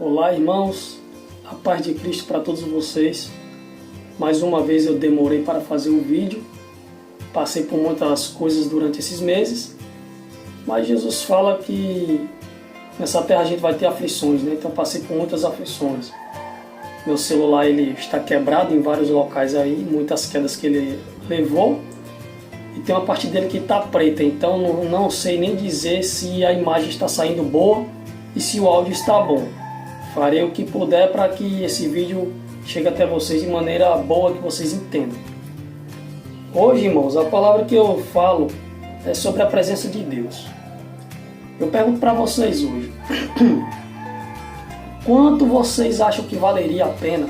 Olá, irmãos, a paz de Cristo para todos vocês. Mais uma vez eu demorei para fazer o vídeo, passei por muitas coisas durante esses meses, mas Jesus fala que nessa terra a gente vai ter aflições, né? Então eu passei por muitas aflições. Meu celular ele está quebrado em vários locais aí, muitas quedas que ele levou, e tem uma parte dele que está preta, então não sei nem dizer se a imagem está saindo boa e se o áudio está bom. Farei o que puder para que esse vídeo chegue até vocês de maneira boa, que vocês entendam. Hoje, irmãos, a palavra que eu falo é sobre a presença de Deus. Eu pergunto para vocês hoje, quanto vocês acham que valeria a pena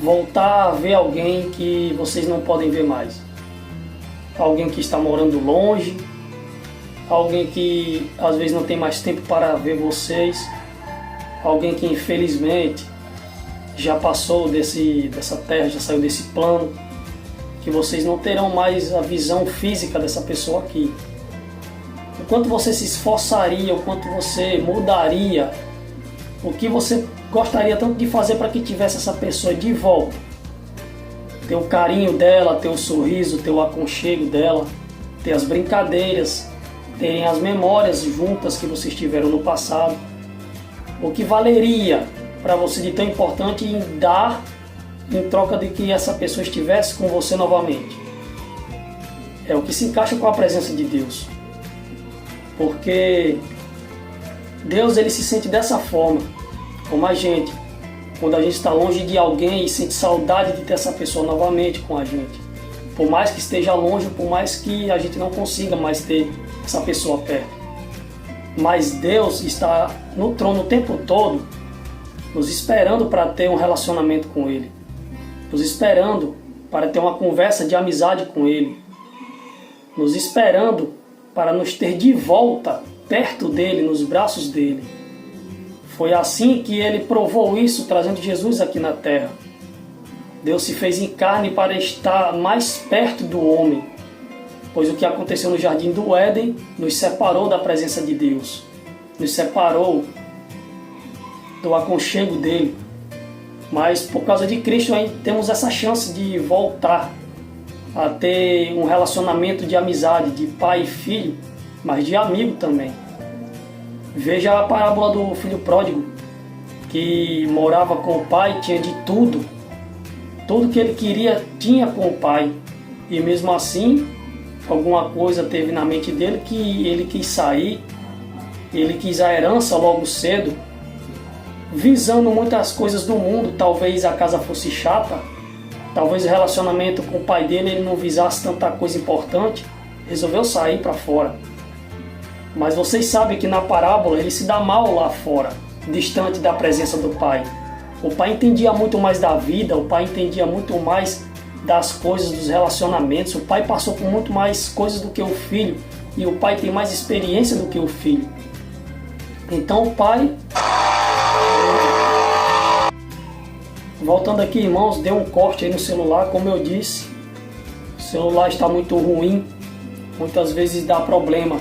voltar a ver alguém que vocês não podem ver mais? Alguém que está morando longe, alguém que às vezes não tem mais tempo para ver vocês, alguém que infelizmente já passou dessa terra, já saiu desse plano, que vocês não terão mais a visão física dessa pessoa aqui. O quanto você se esforçaria, o quanto você mudaria, o que você gostaria tanto de fazer para que tivesse essa pessoa de volta. Ter o carinho dela, ter o sorriso, ter o aconchego dela, ter as brincadeiras, terem as memórias juntas que vocês tiveram no passado. O que valeria para você de tão importante em dar em troca de que essa pessoa estivesse com você novamente? É o que se encaixa com a presença de Deus. Porque Deus ele se sente dessa forma, como a gente. Quando a gente está longe de alguém e sente saudade de ter essa pessoa novamente com a gente. Por mais que esteja longe, por mais que a gente não consiga mais ter essa pessoa perto. Mas Deus está no trono o tempo todo, nos esperando para ter um relacionamento com Ele. Nos esperando para ter uma conversa de amizade com Ele. Nos esperando para nos ter de volta perto dEle, nos braços dEle. Foi assim que Ele provou isso, trazendo Jesus aqui na terra. Deus se fez em carne para estar mais perto do homem. Pois o que aconteceu no Jardim do Éden nos separou da presença de Deus. Nos separou do aconchego dele. Mas por causa de Cristo ainda temos essa chance de voltar a ter um relacionamento de amizade, de pai e filho, mas de amigo também. Veja a parábola do filho pródigo, que morava com o pai, tinha de tudo. Tudo que ele queria tinha com o pai. E mesmo assim, alguma coisa teve na mente dele que ele quis sair, ele quis a herança logo cedo, visando muitas coisas do mundo. Talvez a casa fosse chata, talvez o relacionamento com o pai dele ele não visasse tanta coisa importante, resolveu sair para fora. Mas vocês sabem que na parábola ele se dá mal lá fora, distante da presença do pai. O pai entendia muito mais da vida, o pai entendia muito mais das coisas, dos relacionamentos. O pai passou por muito mais coisas do que o filho, e o pai tem mais experiência do que o filho. Então o pai, voltando aqui, irmãos, deu um corte aí no celular. Como eu disse, o celular está muito ruim, muitas vezes dá problema,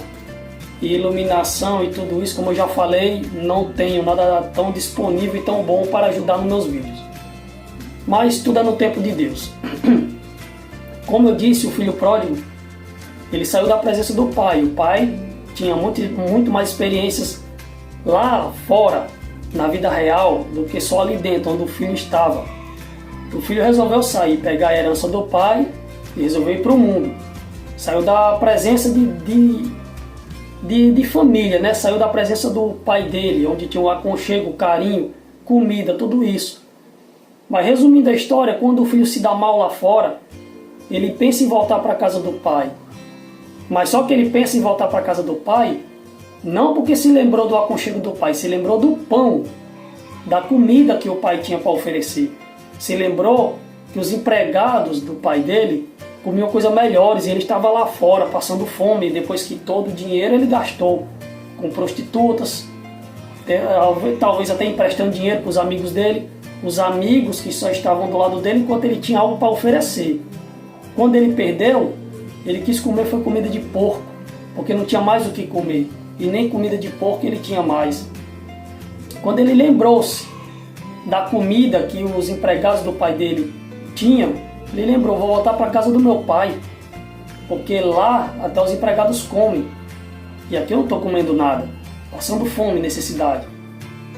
e iluminação e tudo isso, como eu já falei, não tenho nada tão disponível e tão bom para ajudar nos meus vídeos. Mas tudo é no tempo de Deus. Como eu disse, o filho pródigo, ele saiu da presença do pai. O pai tinha muito mais experiências lá fora, na vida real, do que só ali dentro, onde o filho estava. O filho resolveu sair, pegar a herança do pai e resolveu ir para o mundo. Saiu da presença de família, né? Saiu da presença do pai dele, onde tinha um aconchego, carinho, comida, tudo isso. Mas resumindo a história, quando o filho se dá mal lá fora, ele pensa em voltar para a casa do pai. Mas só que ele pensa em voltar para a casa do pai, não porque se lembrou do aconchego do pai, se lembrou do pão, da comida que o pai tinha para oferecer. Se lembrou que os empregados do pai dele comiam coisas melhores e ele estava lá fora passando fome, depois que todo o dinheiro ele gastou com prostitutas, talvez até emprestando dinheiro para os amigos dele, os amigos que só estavam do lado dele enquanto ele tinha algo para oferecer. Quando ele perdeu, ele quis comer foi comida de porco, porque não tinha mais o que comer, e nem comida de porco ele tinha mais. Quando ele lembrou-se da comida que os empregados do pai dele tinham, ele lembrou: vou voltar para a casa do meu pai, porque lá até os empregados comem, e aqui eu não estou comendo nada, passando fome, necessidade.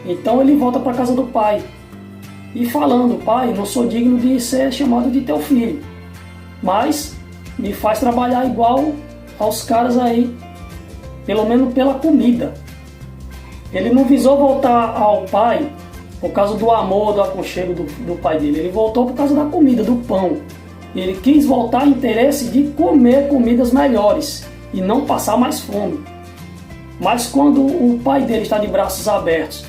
Então ele volta para a casa do pai, e falando: pai, não sou digno de ser chamado de teu filho, mas me faz trabalhar igual aos caras aí, pelo menos pela comida. Ele não visou voltar ao pai por causa do amor, do aconchego do pai dele. Ele voltou por causa da comida, do pão. Ele quis voltar em interesse de comer comidas melhores e não passar mais fome. Mas quando o pai dele está de braços abertos,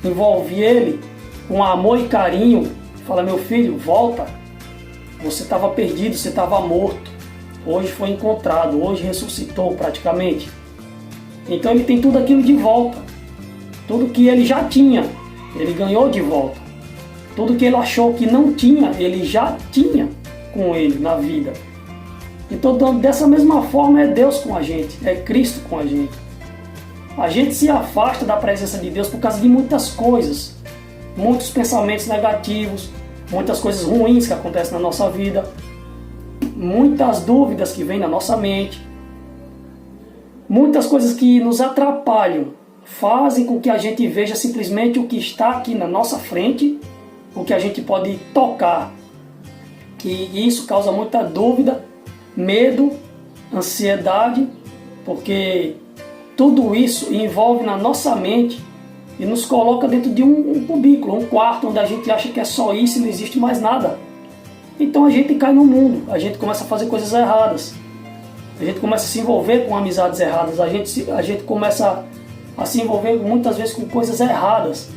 envolve ele com amor e carinho, fala: meu filho, volta. Você estava perdido, você estava morto. Hoje foi encontrado, hoje ressuscitou praticamente. Então ele tem tudo aquilo de volta. Tudo que ele já tinha, ele ganhou de volta. Tudo que ele achou que não tinha, ele já tinha com ele na vida. Então, dessa mesma forma é Deus com a gente, é Cristo com a gente. A gente se afasta da presença de Deus por causa de muitas coisas, muitos pensamentos negativos, muitas coisas ruins que acontecem na nossa vida, muitas dúvidas que vêm na nossa mente, muitas coisas que nos atrapalham, fazem com que a gente veja simplesmente o que está aqui na nossa frente, o que a gente pode tocar. E isso causa muita dúvida, medo, ansiedade, porque tudo isso envolve na nossa mente e nos coloca dentro de um cubículo, um quarto onde a gente acha que é só isso e não existe mais nada. Então a gente cai no mundo, a gente começa a fazer coisas erradas, a gente começa a se envolver com amizades erradas, a gente começa a se envolver muitas vezes com coisas erradas,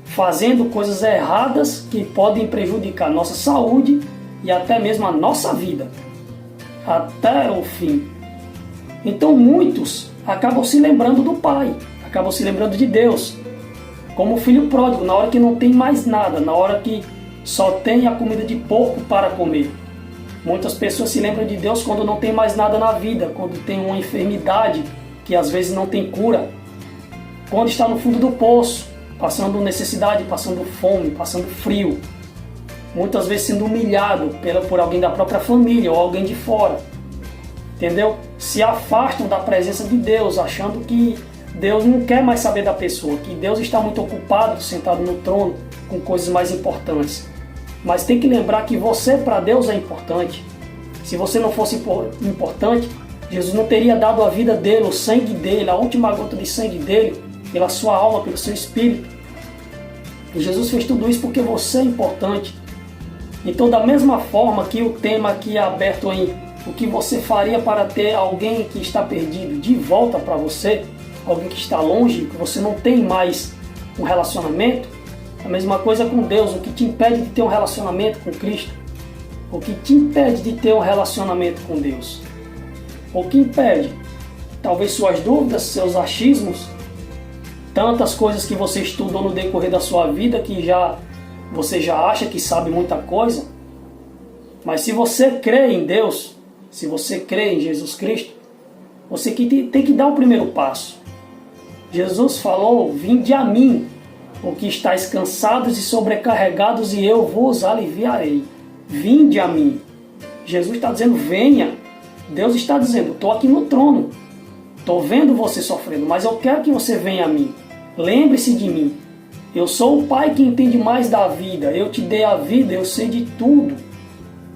fazendo coisas erradas que podem prejudicar a nossa saúde e até mesmo a nossa vida, até o fim. Então muitos acabam se lembrando do Pai, acabam se lembrando de Deus, como o filho pródigo, na hora que não tem mais nada, na hora que só tem a comida de porco para comer. Muitas pessoas se lembram de Deus quando não tem mais nada na vida, quando tem uma enfermidade que às vezes não tem cura, quando está no fundo do poço, passando necessidade, passando fome, passando frio, muitas vezes sendo humilhado por alguém da própria família ou alguém de fora, entendeu? Se afastam da presença de Deus, achando que Deus não quer mais saber da pessoa, que Deus está muito ocupado, sentado no trono, com coisas mais importantes. Mas tem que lembrar que você para Deus é importante. Se você não fosse importante, Jesus não teria dado a vida dele, o sangue dele, a última gota de sangue dele, pela sua alma, pelo seu espírito. E Jesus fez tudo isso porque você é importante. Então, da mesma forma que o tema aqui é aberto em o que você faria para ter alguém que está perdido de volta para você, alguém que está longe, que você não tem mais um relacionamento, a mesma coisa com Deus. O que te impede de ter um relacionamento com Cristo? O que te impede de ter um relacionamento com Deus? O que impede? Talvez suas dúvidas, seus achismos, tantas coisas que você estudou no decorrer da sua vida que você já acha que sabe muita coisa. Mas se você crê em Deus, se você crê em Jesus Cristo, você tem que dar o primeiro passo. Jesus falou: vinde a mim, o que estáis cansados e sobrecarregados, e eu vos aliviarei. Vinde a mim. Jesus está dizendo: venha. Deus está dizendo: estou aqui no trono, estou vendo você sofrendo, mas eu quero que você venha a mim. Lembre-se de mim. Eu sou o Pai que entende mais da vida. Eu te dei a vida, eu sei de tudo.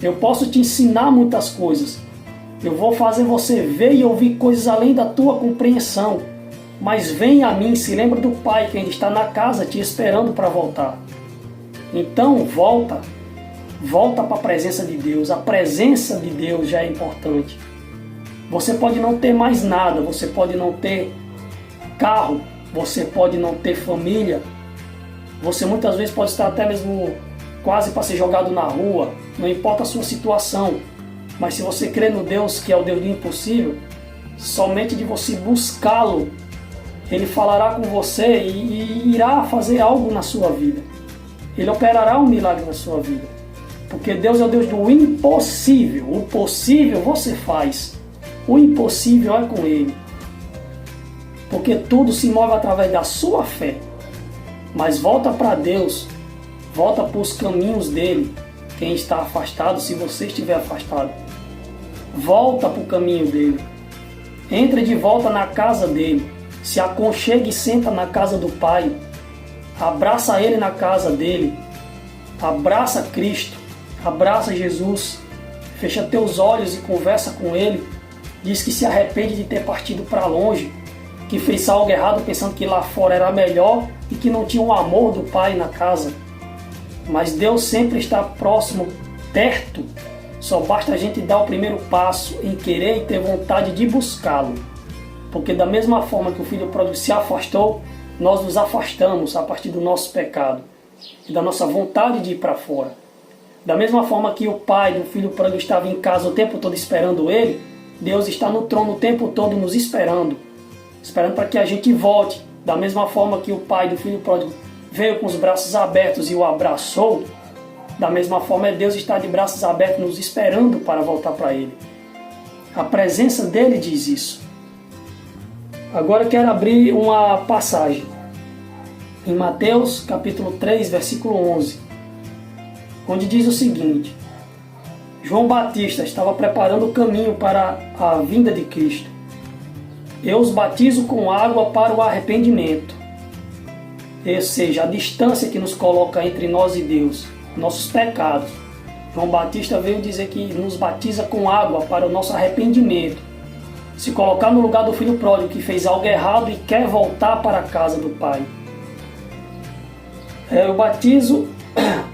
Eu posso te ensinar muitas coisas. Eu vou fazer você ver e ouvir coisas além da tua compreensão. Mas venha a mim, se lembra do Pai que ainda está na casa te esperando para voltar. Então volta para a presença de Deus. A presença de Deus já é importante. Você pode não ter mais nada, você pode não ter carro, você pode não ter família, você muitas vezes pode estar até mesmo quase para ser jogado na rua, não importa a sua situação, mas se você crê no Deus que é o Deus do impossível, somente de você buscá-lo, Ele falará com você e irá fazer algo na sua vida. Ele operará um milagre na sua vida. Porque Deus é o Deus do impossível. O possível você faz. O impossível é com Ele. Porque tudo se move através da sua fé. Mas volta para Deus, volta para os caminhos dele. Quem está afastado, se você estiver afastado, volta para o caminho dele. Entre de volta na casa dele. Se aconchegue e senta na casa do Pai. Abraça ele na casa dele. Abraça Cristo. Abraça Jesus. Fecha teus olhos e conversa com ele. Diz que se arrepende de ter partido para longe, que fez algo errado pensando que lá fora era melhor e que não tinha o amor do Pai na casa. Mas Deus sempre está próximo, perto. Só basta a gente dar o primeiro passo em querer e ter vontade de buscá-lo. Porque da mesma forma que o filho pródigo se afastou, nós nos afastamos a partir do nosso pecado e da nossa vontade de ir para fora. Da mesma forma que o pai do filho pródigo estava em casa o tempo todo esperando ele, Deus está no trono o tempo todo nos esperando para que a gente volte. Da mesma forma que o pai do filho pródigo veio com os braços abertos e o abraçou, da mesma forma Deus está de braços abertos nos esperando para voltar para ele. A presença dele diz isso. Agora eu quero abrir uma passagem em Mateus capítulo 3, versículo 11, onde diz o seguinte: João Batista estava preparando o caminho para a vinda de Cristo. Eu os batizo com água para o arrependimento. Ou seja, a distância que nos coloca entre nós e Deus, nossos pecados. João Batista veio dizer que nos batiza com água para o nosso arrependimento. Se colocar no lugar do filho pródigo que fez algo errado e quer voltar para a casa do Pai. Eu batizo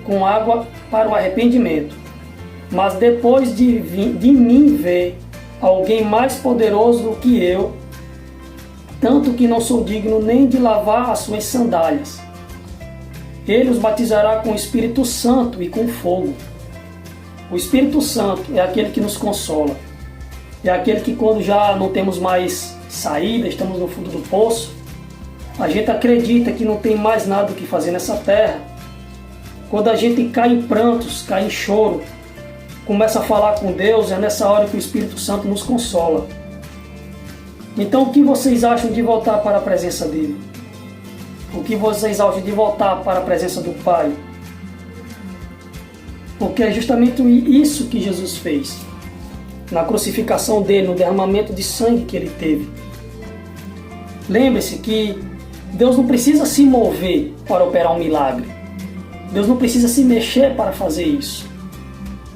com água para o arrependimento. Mas depois de mim ver alguém mais poderoso do que eu, tanto que não sou digno nem de lavar as suas sandálias. Ele os batizará com o Espírito Santo e com fogo. O Espírito Santo é aquele que nos consola. É aquele que quando já não temos mais saída, estamos no fundo do poço, a gente acredita que não tem mais nada o que fazer nessa terra. Quando a gente cai em prantos, cai em choro, começa a falar com Deus, é nessa hora que o Espírito Santo nos consola. Então o que vocês acham de voltar para a presença dele? O que vocês acham de voltar para a presença do Pai? Porque é justamente isso que Jesus fez. Na crucificação dele, no derramamento de sangue que ele teve. Lembre-se que Deus não precisa se mover para operar um milagre. Deus não precisa se mexer para fazer isso.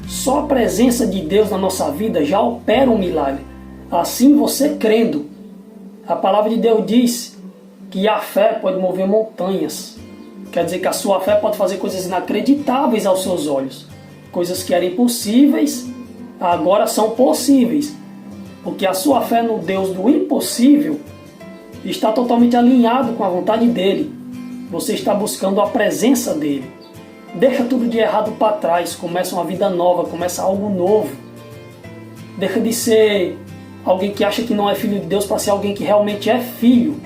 Só a presença de Deus na nossa vida já opera um milagre. Assim você crendo. A palavra de Deus diz que a fé pode mover montanhas. Quer dizer que a sua fé pode fazer coisas inacreditáveis aos seus olhos. Coisas que eram impossíveis, agora são possíveis. Porque a sua fé no Deus do impossível está totalmente alinhado com a vontade dele. Você está buscando a presença dele. Deixa tudo de errado para trás, começa uma vida nova, começa algo novo. Deixa de ser alguém que acha que não é filho de Deus para ser alguém que realmente é filho.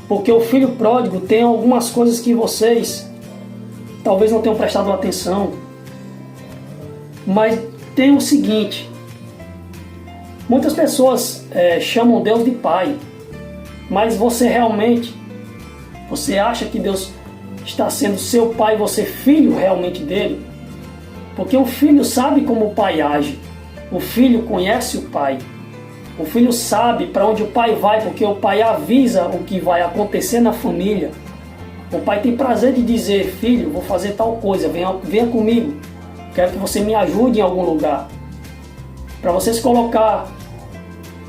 Porque o filho pródigo tem algumas coisas que vocês talvez não tenham prestado atenção. Mas tem o seguinte: muitas pessoas chamam Deus de pai. Mas você acha que Deus está sendo seu pai e você filho realmente dele? Porque o filho sabe como o pai age. O filho conhece o pai. O filho sabe para onde o pai vai, porque o pai avisa o que vai acontecer na família. O pai tem prazer de dizer: filho, vou fazer tal coisa, venha comigo. Quero que você me ajude em algum lugar. Para você se colocar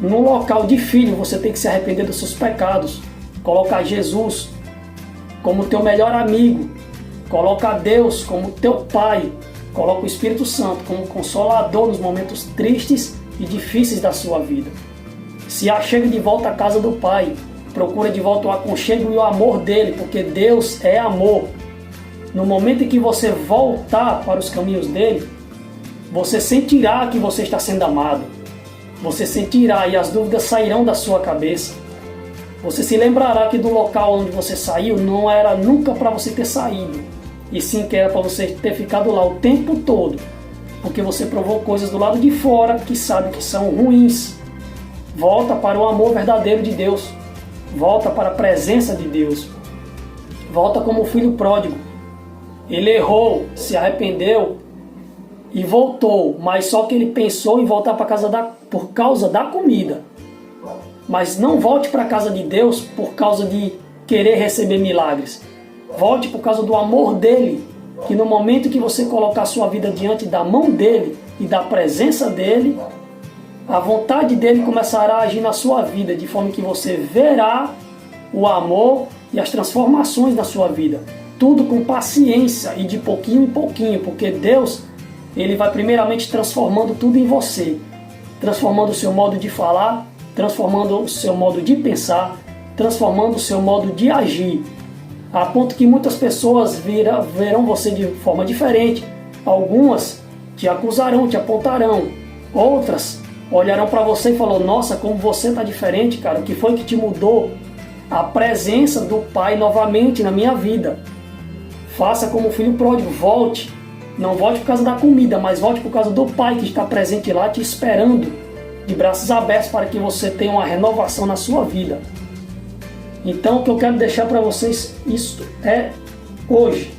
no local de filho, você tem que se arrepender dos seus pecados. Colocar Jesus como teu melhor amigo. Coloca Deus como teu pai. Coloca o Espírito Santo como consolador nos momentos tristes e difíceis da sua vida. Se achegue de volta à casa do Pai. Procura de volta o aconchego e o amor dele, porque Deus é amor. No momento em que você voltar para os caminhos dele, você sentirá que você está sendo amado. Você sentirá e as dúvidas sairão da sua cabeça. Você se lembrará que do local onde você saiu não era nunca para você ter saído, e sim que era para você ter ficado lá o tempo todo, porque você provou coisas do lado de fora que sabe que são ruins. Volta para o amor verdadeiro de Deus. Volta para a presença de Deus. Volta como o filho pródigo. Ele errou, se arrependeu e voltou, mas só que ele pensou em voltar para casa por causa da comida. Mas não volte para a casa de Deus por causa de querer receber milagres. Volte por causa do amor dele, que no momento que você colocar a sua vida diante da mão dele e da presença dele, a vontade dele começará a agir na sua vida, de forma que você verá o amor e as transformações na sua vida. Tudo com paciência e de pouquinho em pouquinho, porque Deus, ele vai primeiramente transformando tudo em você, transformando o seu modo de falar, transformando o seu modo de pensar, transformando o seu modo de agir, a ponto que muitas pessoas verão você de forma diferente. Algumas te acusarão, te apontarão, outras olharão para você e falarão: nossa, como você está diferente, cara, o que foi que te mudou? A presença do Pai novamente na minha vida. Faça como o filho pródigo, volte. Não volte por causa da comida, mas volte por causa do Pai que está presente lá te esperando, de braços abertos, para que você tenha uma renovação na sua vida. Então o que eu quero deixar para vocês, isso é hoje.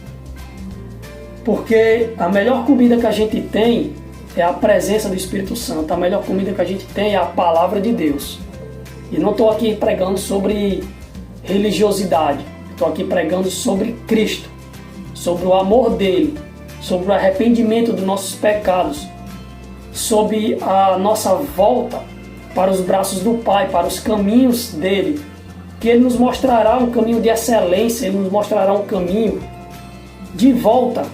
Porque a melhor comida que a gente tem é a presença do Espírito Santo. A melhor comida que a gente tem é a palavra de Deus. E não estou aqui pregando sobre religiosidade. Estou aqui pregando sobre Cristo, sobre o amor dele, sobre o arrependimento dos nossos pecados, sobre a nossa volta para os braços do Pai, para os caminhos dele, que ele nos mostrará um caminho de excelência, ele nos mostrará um caminho de volta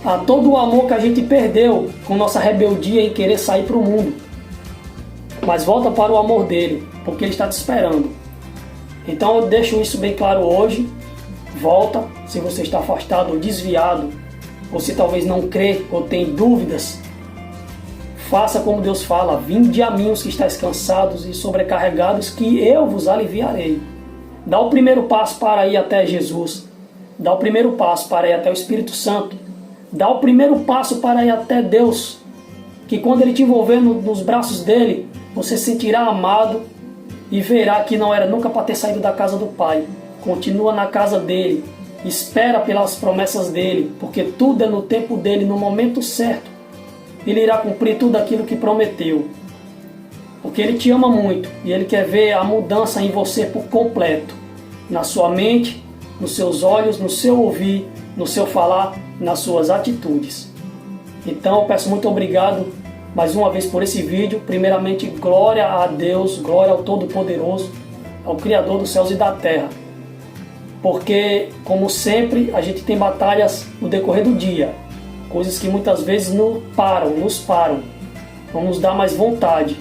a todo o amor que a gente perdeu com nossa rebeldia em querer sair para o mundo. Mas volta para o amor dele, porque ele está te esperando. Então eu deixo isso bem claro hoje. Volta, se você está afastado ou desviado, ou se talvez não crê ou tem dúvidas, faça como Deus fala: vinde a mim os que estáis cansados e sobrecarregados, que eu vos aliviarei. Dá o primeiro passo para ir até Jesus. Dá o primeiro passo para ir até o Espírito Santo. Dá o primeiro passo para ir até Deus, que quando Ele te envolver nos braços dele, você se sentirá amado e verá que não era nunca para ter saído da casa do Pai. Continua na casa dele, espera pelas promessas dele, porque tudo é no tempo dele, no momento certo. Ele irá cumprir tudo aquilo que prometeu, porque ele te ama muito e ele quer ver a mudança em você por completo, na sua mente, nos seus olhos, no seu ouvir, no seu falar, nas suas atitudes. Então eu peço muito obrigado mais uma vez por esse vídeo. Primeiramente, glória a Deus, glória ao Todo-Poderoso, ao Criador dos céus e da terra. Porque, como sempre, a gente tem batalhas no decorrer do dia, coisas que muitas vezes nos param, não nos dá mais vontade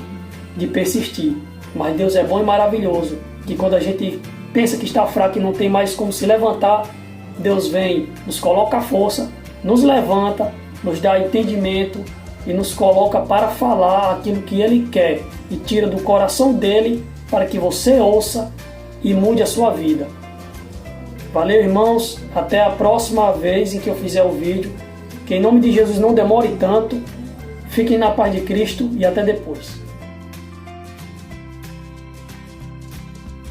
de persistir. Mas Deus é bom e maravilhoso, que quando a gente pensa que está fraco e não tem mais como se levantar, Deus vem, nos coloca a força, nos levanta, nos dá entendimento e nos coloca para falar aquilo que Ele quer e tira do coração dele para que você ouça e mude a sua vida. Valeu, irmãos, até a próxima vez em que eu fizer o vídeo. Que em nome de Jesus não demore tanto. Fiquem na paz de Cristo e até depois.